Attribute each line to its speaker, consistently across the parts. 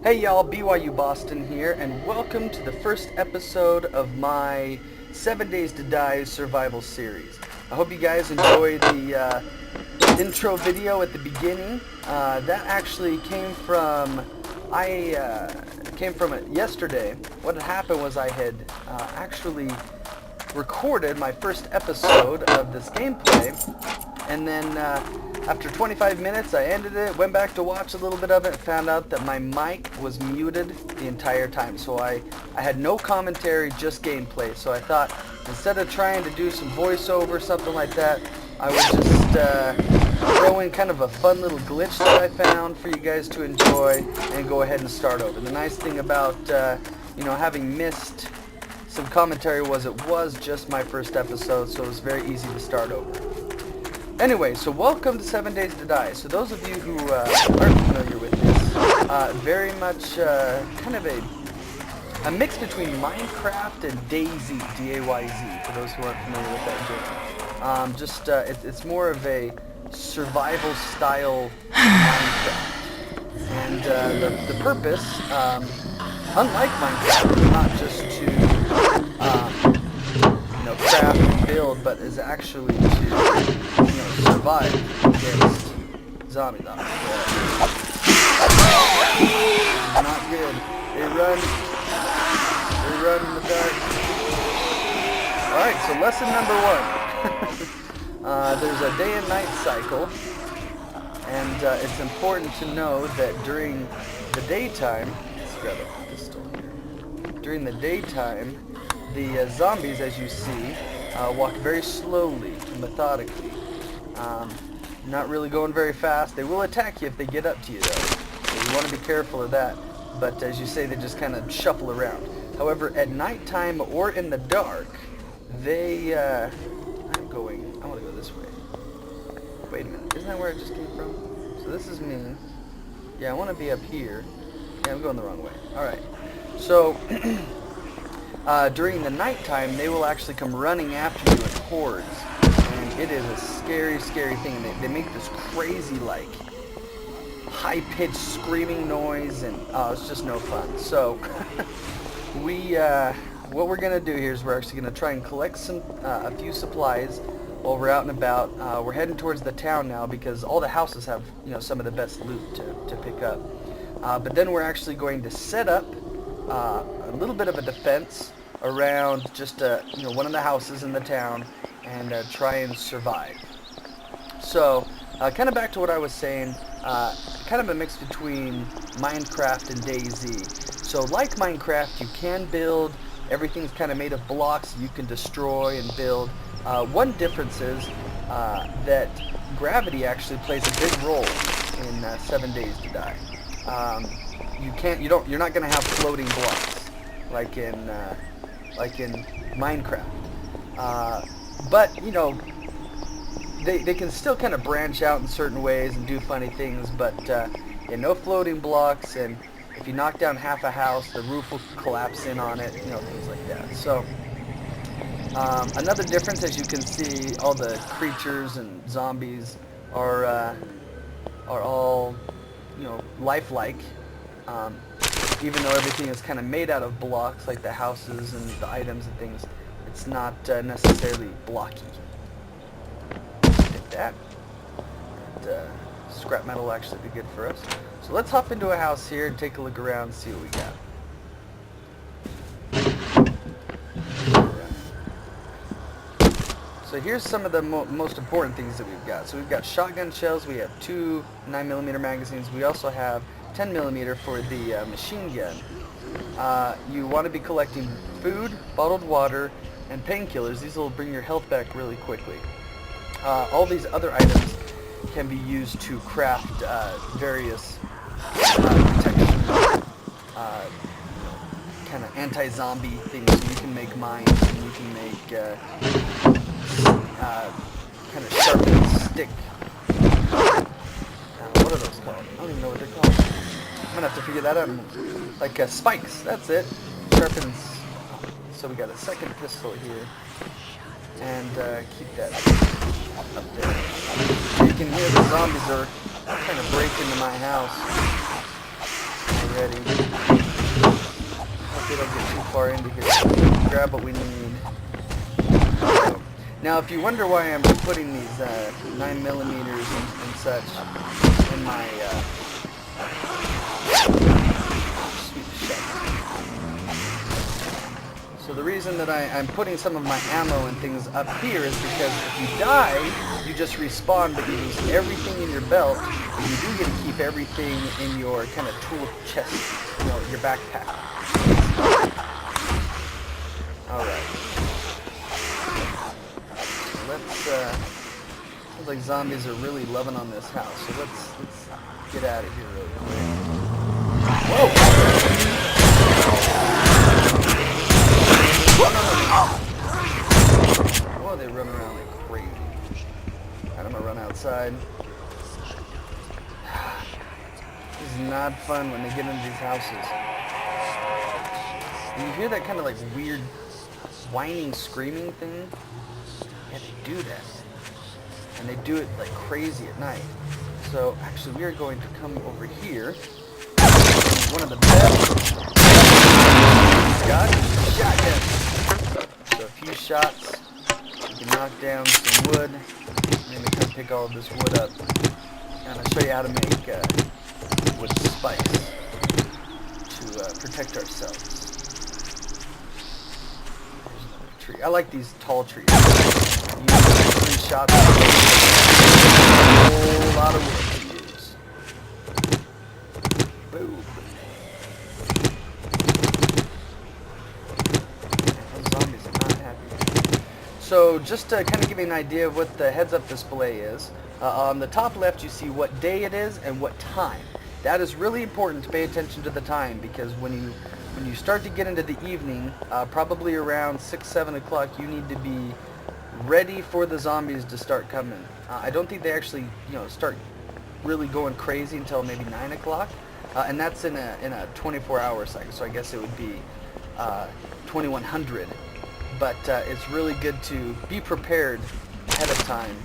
Speaker 1: Hey y'all, BYU Boston here, and welcome to the first episode of my 7 Days to Die survival series. I hope you guys enjoyed the intro video at the beginning. That actually came from yesterday. What had happened was I had actually recorded my first episode of this gameplay, and then after 25 minutes I ended it, went back to watch a little bit of it, and found out that my mic was muted the entire time. So I had no commentary, just gameplay. So I thought instead of trying to do some voiceover, something like that, I would just throw in kind of a fun little glitch that I found for you guys to enjoy and go ahead and start over. The nice thing about having missed some commentary was it was just my first episode, so it was very easy to start over. Anyway, so welcome to 7 Days to Die. So those of you who aren't familiar with this, very much kind of a mix between Minecraft and DayZ, D-A-Y-Z, for those who aren't familiar with that game. It's more of a survival style Minecraft. And the purpose, unlike Minecraft, is not just to craft and build, but is actually to survive against zombies. Not good. They run in the dark. Alright, so lesson number 1. There's a day and night cycle, and it's important to know that during the daytime, let's grab a pistol here. During the daytime, the zombies, as you see, walk very slowly and methodically. Not really going very fast. They will attack you if they get up to you, though. So you want to be careful of that. But as you say, they just kind of shuffle around. However, at nighttime or in the dark, they... I want to go this way. Wait a minute. Isn't that where it just came from? So this is me. Yeah, I want to be up here. Yeah, I'm going the wrong way. Alright. So... during the nighttime, they will actually come running after you in hordes, and it is a scary, scary thing. They make this crazy, like, high-pitched screaming noise, and it's just no fun. So, what we're gonna do here is we're actually gonna try and collect a few supplies while we're out and about. We're heading towards the town now because all the houses have, some of the best loot to pick up. But then we're actually going to set up a little bit of a defense around just one of the houses in the town and try and survive. So kind of back to what I was saying, kind of a mix between Minecraft and DayZ. So like Minecraft, you can build, everything's kind of made of blocks you can destroy and build. One difference is that gravity actually plays a big role in 7 Days to Die. You're not going to have floating blocks like in Minecraft. But they can still kind of branch out in certain ways and do funny things. But no floating blocks, and if you knock down half a house, the roof will collapse in on it. Things like that. So another difference, as you can see, all the creatures and zombies are all lifelike. Even though everything is kind of made out of blocks, like the houses and the items and things, it's not necessarily blocky. Like that. And, scrap metal will actually be good for us. So let's hop into a house here and take a look around and see what we got. So here's some of the most important things that we've got. So we've got shotgun shells, we have 2 9mm magazines, we also have 10mm for the machine gun. You want to be collecting food, bottled water, and painkillers. These will bring your health back really quickly. All these other items can be used to craft various protection, kind of anti-zombie things. So you can make mines, and you can make kind of sharpened stick. What are those called? I don't even know what they're called. I'm gonna have to figure that out. Like spikes, that's it. Sharpens. So we got a second pistol here. And keep that up there. So you can hear the zombies are trying to break into my house. already. Hope they don't get too far into here. So grab what we need. So, now, if you wonder why I'm putting these 9mm and such in my so the reason that I'm putting some of my ammo and things up here is because if you die, you just respawn, but you lose everything in your belt, and you do get to keep everything in your kind of tool chest, you know, your backpack. Alright. Let's, sounds like zombies are really loving on this house, so let's get out of here really quick. Whoa! Oh, they run around like crazy. Alright, I'm gonna run outside. This is not fun when they get into these houses. And you hear that kind of like weird whining, screaming thing? Yeah, they do that. And they do it like crazy at night. So, actually, we are going to come over here. One of the best shotguns. So a few shots, you can knock down some wood, and then we come pick all of this wood up, and I'll show you how to make wood spikes to protect ourselves. There's another tree. I like these tall trees. You use 3 shots, a whole lot of wood to use. Boom. So just to kind of give you an idea of what the heads-up display is, on the top left you see what day it is and what time. That is really important to pay attention to the time, because when you start to get into the evening, probably around 6, 7 o'clock, you need to be ready for the zombies to start coming. I don't think they actually start really going crazy until maybe 9 o'clock, and that's in a 24-hour cycle. So I guess it would be 2100. But it's really good to be prepared ahead of time,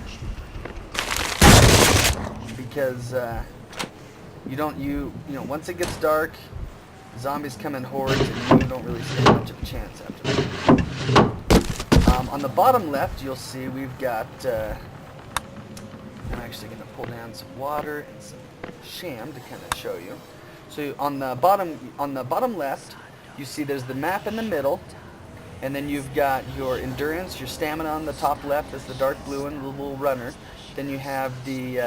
Speaker 1: because once it gets dark, zombies come in hordes, and you don't really stand much of a chance after that. On the bottom left, you'll see we've got. I'm actually going to pull down some water and some sham to kind of show you. So on the bottom left, you see there's the map in the middle. And then you've got your endurance, your stamina on the top left. That's the dark blue one, the little runner. Then you have the,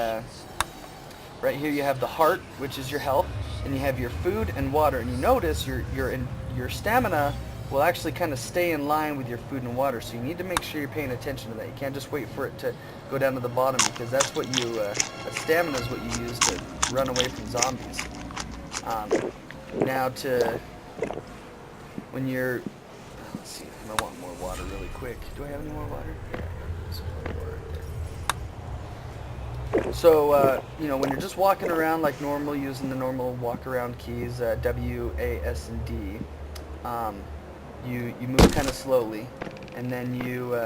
Speaker 1: right here you have the heart, which is your health. And you have your food and water. And you notice your stamina will actually kind of stay in line with your food and water. So you need to make sure you're paying attention to that. You can't just wait for it to go down to the bottom, because that's what stamina is what you use to run away from zombies. Now when you're, let's see, I want more water really quick. Do I have any more water? Yeah, there's more water right there. So, when you're just walking around like normal, using the normal walk-around keys, W, A, S, and D, you move kind of slowly, and then you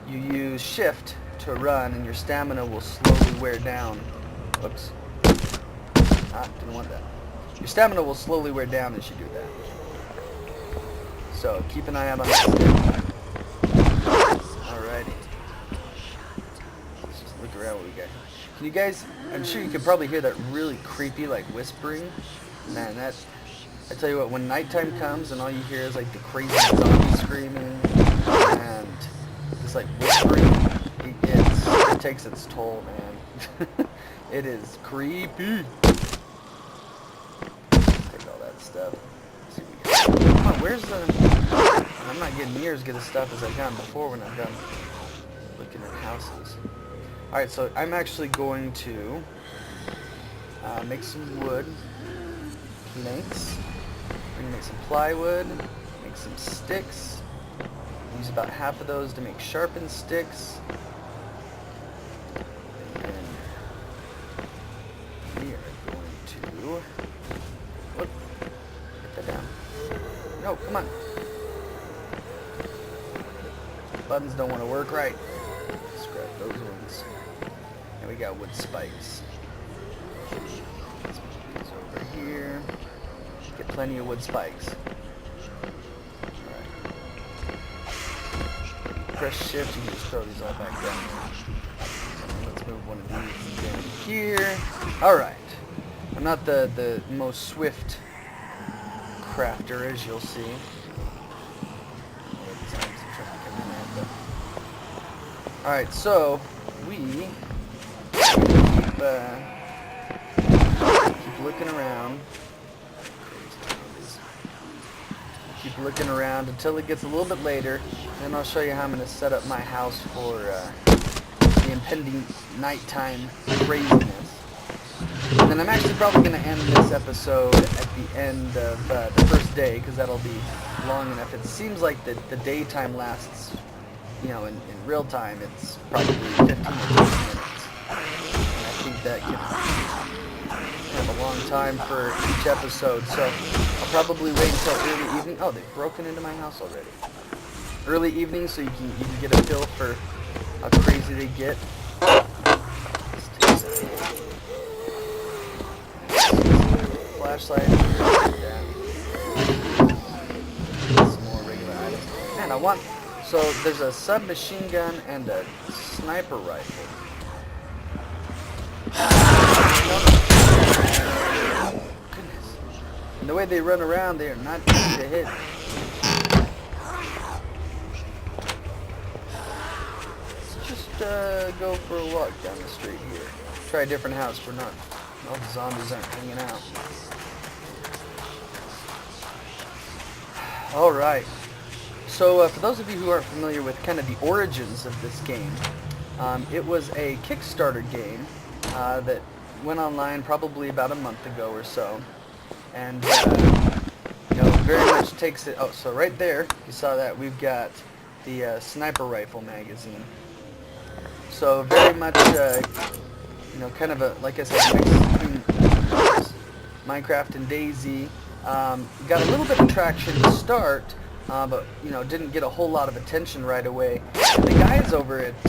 Speaker 1: use shift to run, and your stamina will slowly wear down. Whoops. Didn't want that. Your stamina will slowly wear down as you do that. So keep an eye out on that stick. Alrighty. Let's just look around what we got. Can you guys, I'm sure you can probably hear that really creepy like whispering. Man, I tell you what, when nighttime comes and all you hear is like the crazy zombie screaming and just like whispering, it takes its toll, man. It is creepy. Take all that stuff. Let's see what we got. Come on, where's the... I'm not getting near as good as stuff as I've gotten before when I've done looking at houses. Alright, so I'm actually going to make some wood planks. I'm going to make some plywood, make some sticks. Use about half of those to make sharpened sticks. And then we are going to... Whoop, put that down. No, come on. Buttons don't want to work right. Scrap those ones. And we got wood spikes. here. Get plenty of wood spikes. Press shift, you can just throw these all back down there. Let's move one of these down here. Alright. I'm not the most swift crafter, as you'll see. Alright, so we keep looking around. Keep looking around until it gets a little bit later. Then I'll show you how I'm going to set up my house for the impending nighttime craziness. And then I'm actually probably going to end this episode at the end of the first day, because that'll be long enough. It seems like the daytime lasts, you know, in real time, it's probably 15 or 20 minutes. And I think that can have a long time for each episode, so I'll probably wait until early evening. Oh, they've broken into my house already. Early evening, so you can get a feel for how crazy they get. Flashlight. Some more regular items. Man, I want. So there's a submachine gun and a sniper rifle. Goodness. And the way they run around, they are not easy to hit. Let's just go for a walk down the street here. Try a different house. We're not. All the zombies aren't hanging out. Alright. So for those of you who aren't familiar with kind of the origins of this game, it was a Kickstarter game that went online probably about a month ago or so. And you know, very much takes it. Oh, so right there, you saw that we've got the sniper rifle magazine. So very much, you know, kind of a, like I said, mix between Minecraft and DayZ. Got a little bit of traction to start, but you know, didn't get a whole lot of attention right away. And the guys over at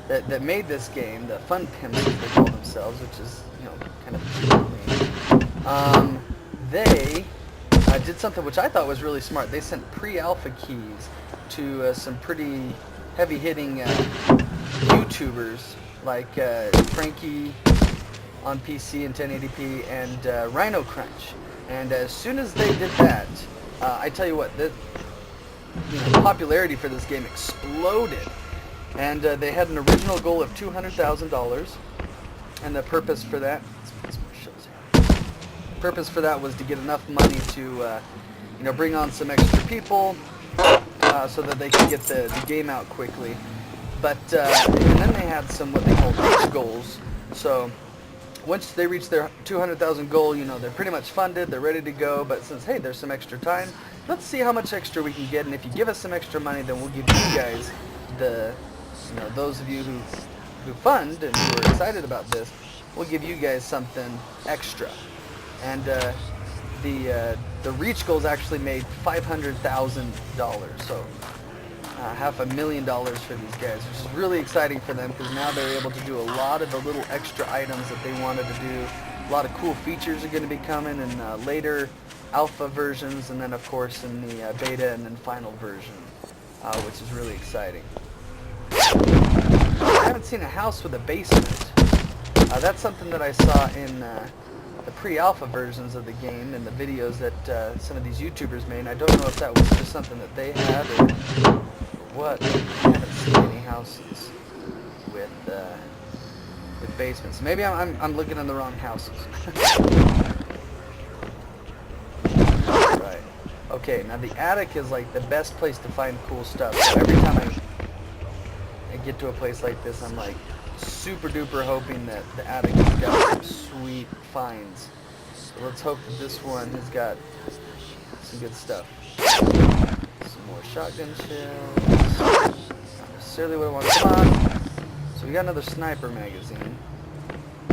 Speaker 1: that made this game, the Fun Pimps, as they call themselves, which is, you know, kind of name. They did something which I thought was really smart. They sent pre-alpha keys to some pretty heavy-hitting YouTubers like Frankie on PC and 1080p and Rhino Crunch. And as soon as they did that, I tell you what, the popularity for this game exploded. And they had an original goal of $200,000, and the purpose for that, was to get enough money to, you know, bring on some extra people so that they could get the game out quickly. But and then they had some what they call reach goals. So once they reach their 200,000 goal, you know, they're pretty much funded, they're ready to go. But since, hey, there's some extra time, let's see how much extra we can get. And if you give us some extra money, then we'll give you guys you know, those of you who fund and who are excited about this, we'll give you guys something extra. And the reach goals actually made $500,000. So $500,000 for these guys, which is really exciting for them, because now they're able to do a lot of the little extra items that they wanted to do. A lot of cool features are going to be coming in later alpha versions, and then of course in the beta and then final version, which is really exciting. I haven't seen a house with a basement. That's something that I saw in the pre-alpha versions of the game and the videos that some of these YouTubers made. I don't know if that was just something that they had or what. I haven't seen any houses with basements. Maybe I'm looking in the wrong houses. Right. Okay, now the attic is like the best place to find cool stuff. So every time I get to a place like this, I'm like super duper hoping that the attic has got some sweet finds. So let's hope that this one has got some good stuff. Some more shotgun shells. Not necessarily what I want. Come on. So we got another sniper magazine.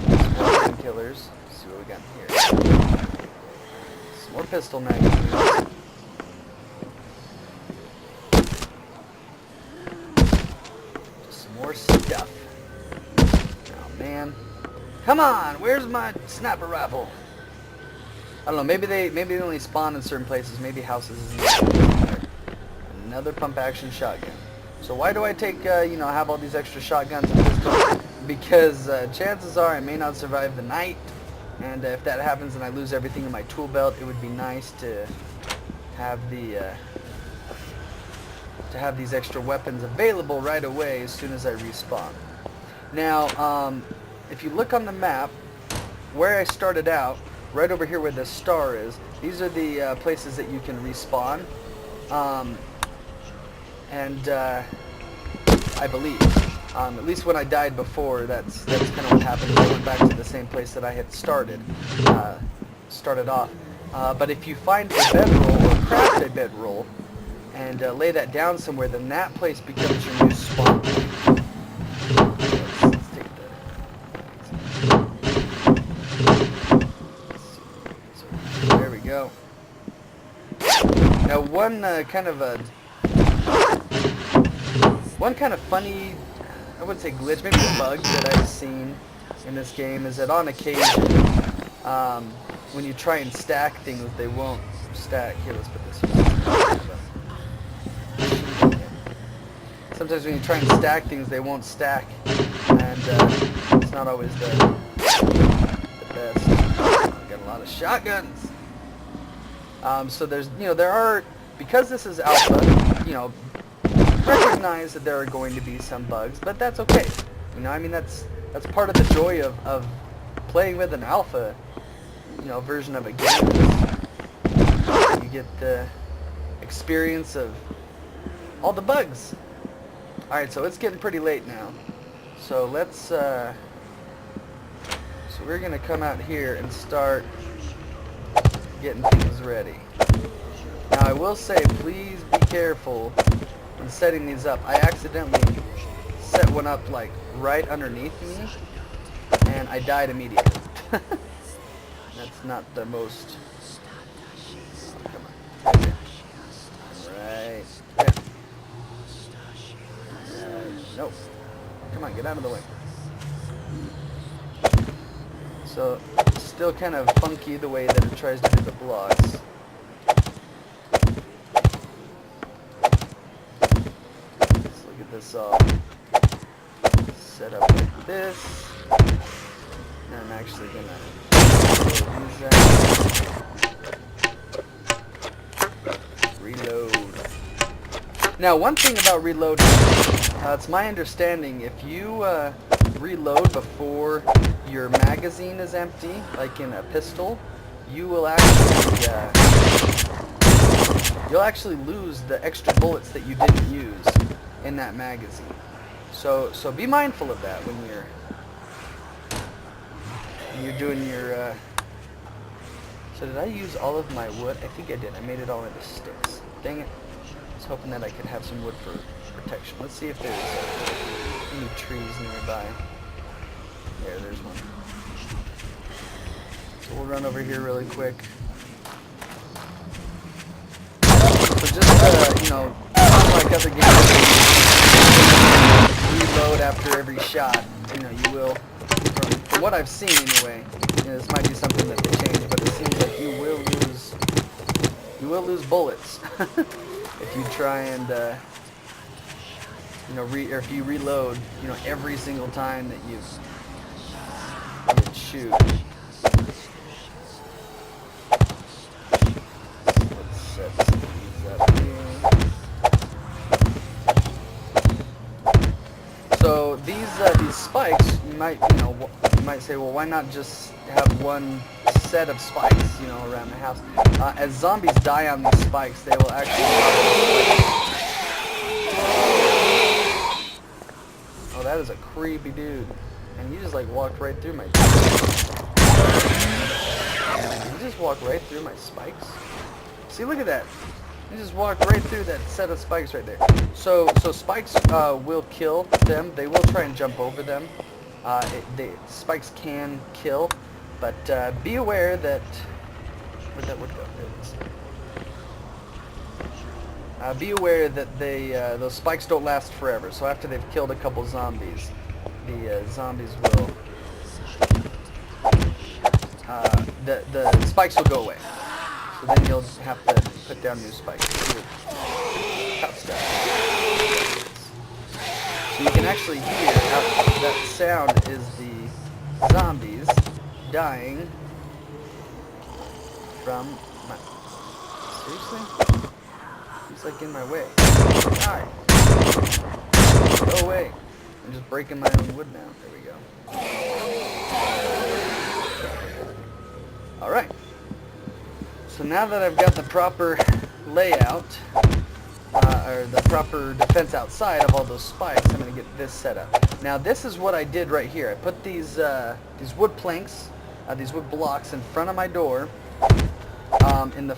Speaker 1: Some more painkillers. Let's see what we got here. Some more pistol magazines. Just some more stuff. Oh man. Come on, where's my sniper rifle? don't know. Maybe they only spawn in certain places. Maybe houses isn't there. Another pump action shotgun. So why do I take have all these extra shotguns and pistols? Because chances are I may not survive the night, and if that happens and I lose everything in my tool belt, it would be nice to have these extra weapons available right away as soon as I respawn. Now, if you look on the map, where I started out, right over here where the star is, these are the places that you can respawn. I believe, at least when I died before, that's kind of what happened. I went back to the same place that I had started off. But if you find a bedroll or craft a bedroll and lay that down somewhere, then that place becomes your new spawn point. Let's take so there we go. Now one kind of funny, I wouldn't say glitch, maybe a bug that I've seen in this game is that on occasion, when you try and stack things, they won't stack. Here, let's put this here. Sometimes when you try and stack things, they won't stack, and it's not always the best. I got a lot of shotguns. So there's, there are, because this is alpha, recognize that there are going to be some bugs, but that's okay. That's part of the joy of playing with an alpha, version of a game. You get the experience of all the bugs. Alright, so it's getting pretty late now. So let's, so we're gonna come out here and start getting things ready. Now I will say, please be careful when setting these up. I accidentally set one up like right underneath me, and I died immediately. That's not the most. Oh, come on. Right there. No. Come on, get out of the way. So, still kind of funky the way that it tries to do the blocks. Let's look at this all set up like this. And I'm actually gonna reload. Now, one thing about reloading, it's my understanding if you reload before your magazine is empty, like in a pistol, you will actually lose the extra bullets that you didn't use in that magazine. So be mindful of that when you're doing your. So did I use all of my wood? I think I did. I made it all into sticks. Dang it! I was hoping that I could have some wood for protection. Let's see if there's any trees nearby. There's one. So we'll run over here really quick. So just, like other games, reload after every shot. You will, from what I've seen anyway, this might be something that they change, but it seems like you will lose bullets if you try and, or if you reload, every single time that you shoot. Let's set these up here. So these spikes, you might say, well, why not just have one set of spikes, around the house? As zombies die on these spikes, they will actually. Oh, that is a creepy dude. And he just walked right through my. He just walked right through my spikes. See, look at that. He just walked right through that set of spikes right there. So spikes will kill them. They will try and jump over them. Spikes can kill, but be aware that. Where'd that wood go? There it is. Be aware that those spikes don't last forever. So after they've killed a couple zombies, the zombies will the spikes will go away. So then you'll have to put down new spikes. Tough stuff. So you can actually hear that sound is the zombies dying from my... Seriously? He's like in my way. Die. Go away. I'm just breaking my own wood now. There we go. Alright. So now that I've got the proper layout, or the proper defense outside of all those spikes, I'm going to get this set up. Now this is what I did right here. I put these wood planks, these wood blocks in front of my door in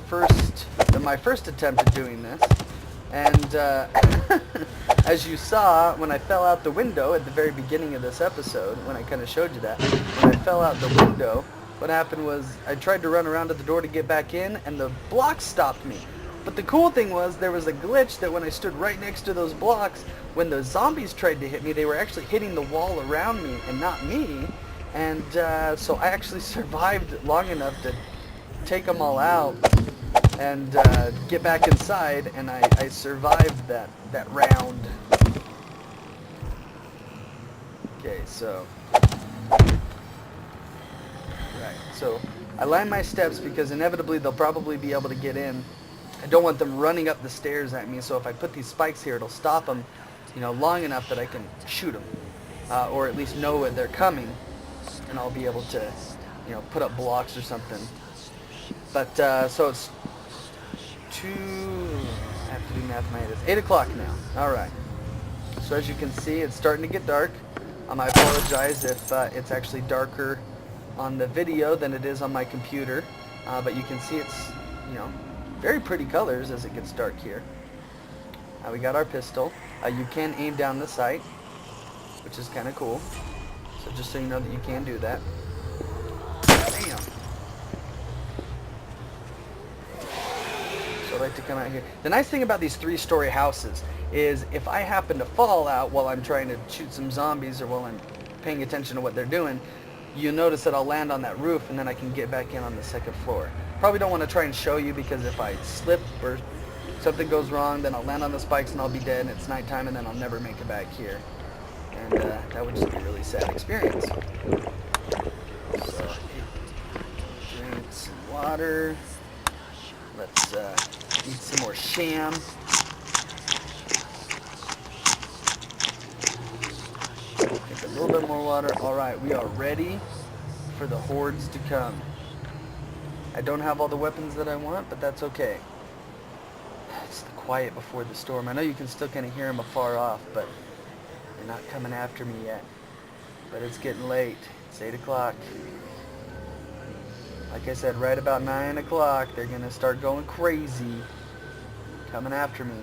Speaker 1: my first attempt at doing this. And as you saw, when I fell out the window at the very beginning of this episode, when I kind of showed you that, when I fell out the window, what happened was I tried to run around to the door to get back in, and the blocks stopped me. But the cool thing was there was a glitch that when I stood right next to those blocks, when the zombies tried to hit me, they were actually hitting the wall around me and not me. And so I actually survived long enough to take them all out and get back inside, and I survived that round. Okay, so... Right, so I line my steps because inevitably they'll probably be able to get in. I don't want them running up the stairs at me, so if I put these spikes here, it'll stop them, long enough that I can shoot them, or at least know when they're coming, and I'll be able to, put up blocks or something. But so it's I have to do mathematics. 8 o'clock now. All right. So as you can see, it's starting to get dark. I apologize if it's actually darker on the video than it is on my computer, but you can see it's very pretty colors as it gets dark here. We got our pistol. You can aim down the sight, which is kind of cool. So just so you know that you can do that. Bam. So I like to come out here. The nice thing about these 3-story houses is if I happen to fall out while I'm trying to shoot some zombies or while I'm paying attention to what they're doing, you'll notice that I'll land on that roof and then I can get back in on the second floor. Probably don't want to try and show you because if I slip or something goes wrong, then I'll land on the spikes and I'll be dead and it's nighttime and then I'll never make it back here. And that would just be a really sad experience. So, drink some water. Let's eat some more sham. Drink a little bit more water. Alright, we are ready for the hordes to come. I don't have all the weapons that I want, but that's okay. It's the quiet before the storm. I know you can still kind of hear them afar off, but they're not coming after me yet. But it's getting late. It's 8 o'clock. Like I said, right about 9 o'clock, they're going to start going crazy, coming after me.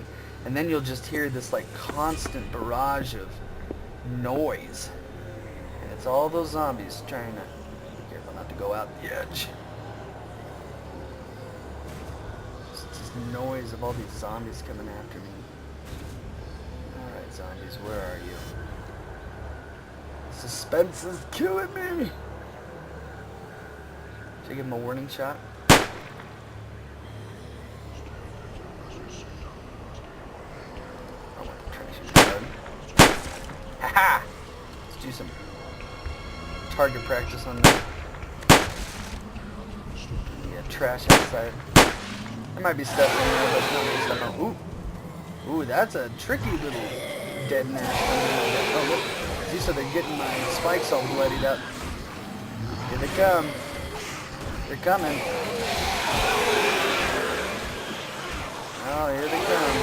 Speaker 1: And then you'll just hear this like constant barrage of noise. And it's all those zombies trying to be careful not to go out the edge. It's just noise of all these zombies coming after me. Alright, zombies, where are you? Suspense is killing me! Should I give him a warning shot? I want the trash card. Haha! Let's do some target practice on that. Yeah, trash outside. There might be stuff in there, but not really stuff on. Ooh, that's a tricky little dead nest. Oh, look. See, so they're getting my spikes all bloodied up. Here they come. They're coming. Oh, here they come.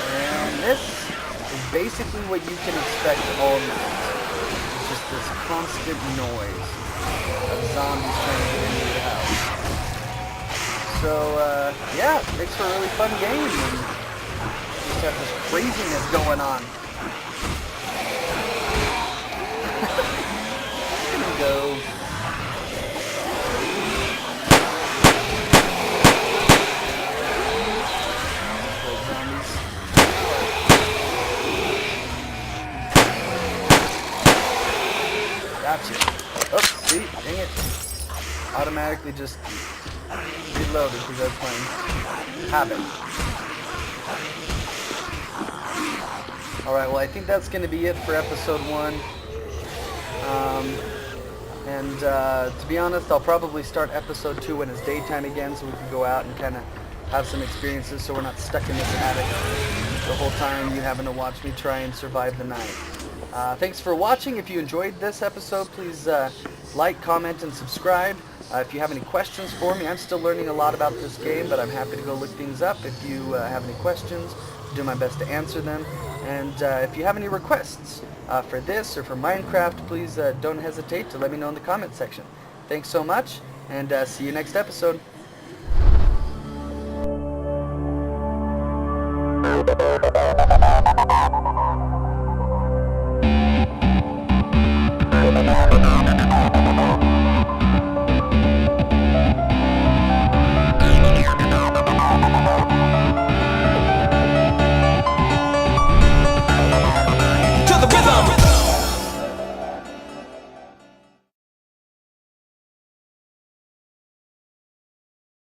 Speaker 1: And this is basically what you can expect all night. It's just this constant noise of zombies trying to get into your house. So, yeah, makes for a really fun game. And just have this craziness going on. Here we go. automatically just reloaded because that's my habit. Alright, well I think that's going to be it for episode 1. To be honest, I'll probably start episode 2 when it's daytime again, so we can go out and kind of have some experiences so we're not stuck in this attic the whole time, you having to watch me try and survive the night. Thanks for watching. If you enjoyed this episode, please like, comment, and subscribe. If you have any questions for me, I'm still learning a lot about this game, but I'm happy to go look things up. If you have any questions, I'll do my best to answer them. And if you have any requests for this or for Minecraft, please don't hesitate to let me know in the comment section. Thanks so much, and see you next episode.